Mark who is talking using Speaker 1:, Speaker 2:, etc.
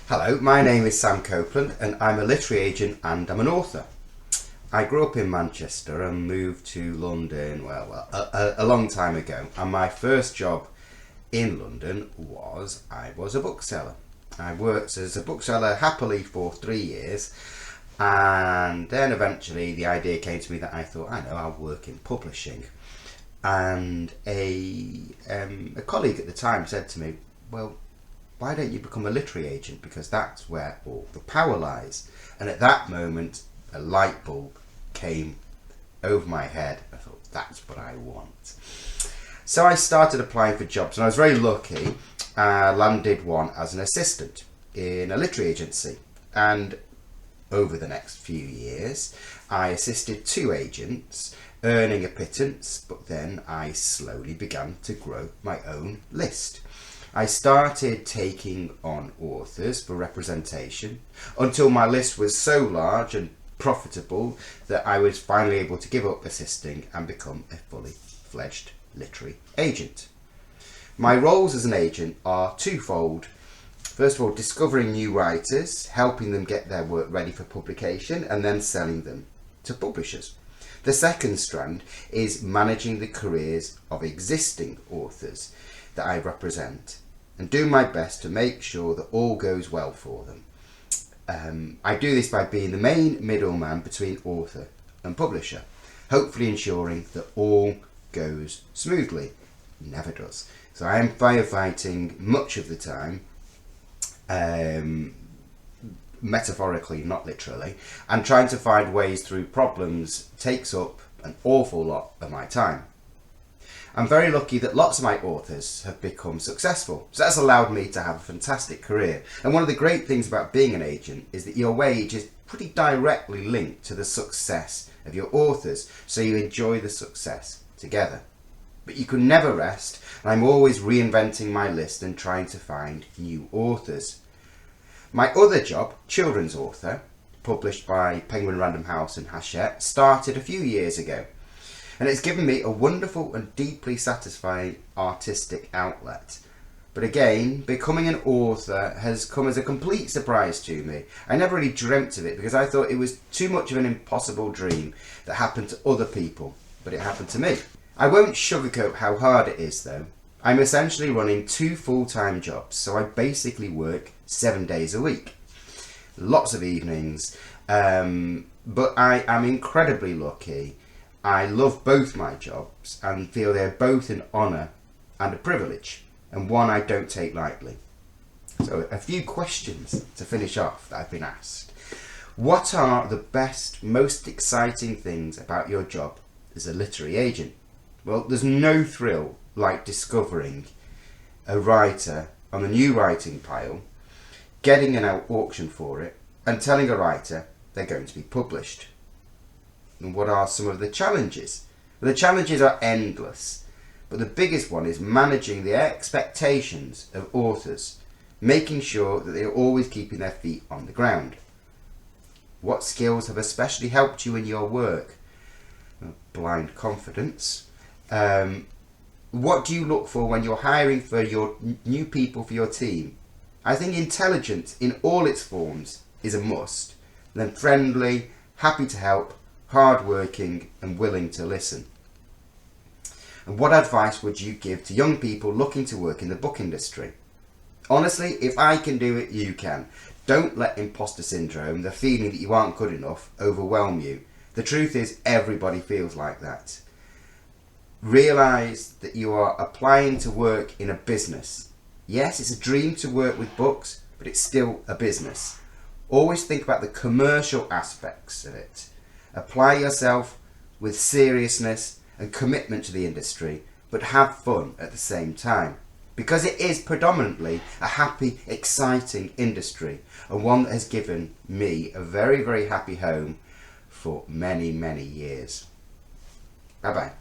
Speaker 1: Hello, my name is Sam Copeland and I'm a literary agent and I'm an author. I grew up in Manchester and moved to London, a long time ago, and my first job in London I was a bookseller. I worked as a bookseller happily for 3 years, and then eventually the idea came to me that I thought, I know, I'll work in publishing. And a colleague at the time said to me, well, why don't you become a literary agent, because that's where all the power lies. And at that moment a light bulb came over my head. I thought, that's what I want. So I started applying for jobs, and I was very lucky. I landed one as an assistant in a literary agency, and over the next few years I assisted 2 agents, earning a pittance, but then I slowly began to grow my own list. I started taking on authors for representation until my list was so large and profitable that I was finally able to give up assisting and become a fully fledged literary agent. My roles as an agent are twofold. First of all, discovering new writers, helping them get their work ready for publication, and then selling them to publishers. The second strand is managing the careers of existing authors that I represent and do my best to make sure that all goes well for them. I do this by being the main middleman between author and publisher, hopefully ensuring that all goes smoothly. It never does. So I am firefighting much of the time, metaphorically, not literally, and trying to find ways through problems takes up an awful lot of my time. I'm very lucky that lots of my authors have become successful, so that's allowed me to have a fantastic career. And one of the great things about being an agent is that your wage is pretty directly linked to the success of your authors, so you enjoy the success together. But you can never rest, and I'm always reinventing my list and trying to find new authors. My other job, children's author, published by Penguin Random House and Hachette, started a few years ago. And it's given me a wonderful and deeply satisfying artistic outlet. But again, becoming an author has come as a complete surprise to me. I never really dreamt of it because I thought it was too much of an impossible dream that happened to other people, but it happened to me. I won't sugarcoat how hard it is though. I'm essentially running 2 full-time jobs, so I basically work 7 days a week. Lots of evenings, but I am incredibly lucky. I love both my jobs and feel they're both an honour and a privilege, and one I don't take lightly. So a few questions to finish off that I've been asked. What are the best, most exciting things about your job as a literary agent? Well, there's no thrill like discovering a writer on the new writing pile, getting an auction for it, and telling a writer they're going to be published. And what are some of the challenges? Well, the challenges are endless, but the biggest one is managing the expectations of authors, making sure that they are always keeping their feet on the ground. What skills have especially helped you in your work? Well, blind confidence. What do you look for when you're hiring for your new people for your team? I think intelligence in all its forms is a must. And then friendly, happy to help, hard-working and willing to listen. And what advice would you give to young people looking to work in the book industry? Honestly, if I can do it, you can. Don't let imposter syndrome, the feeling that you aren't good enough, overwhelm you. The truth is, everybody feels like that. Realise that you are applying to work in a business. Yes, it's a dream to work with books, but it's still a business. Always think about the commercial aspects of it. Apply yourself with seriousness and commitment to the industry, but have fun at the same time. Because it is predominantly a happy, exciting industry, and one that has given me a very, very happy home for many, many years. Bye-bye.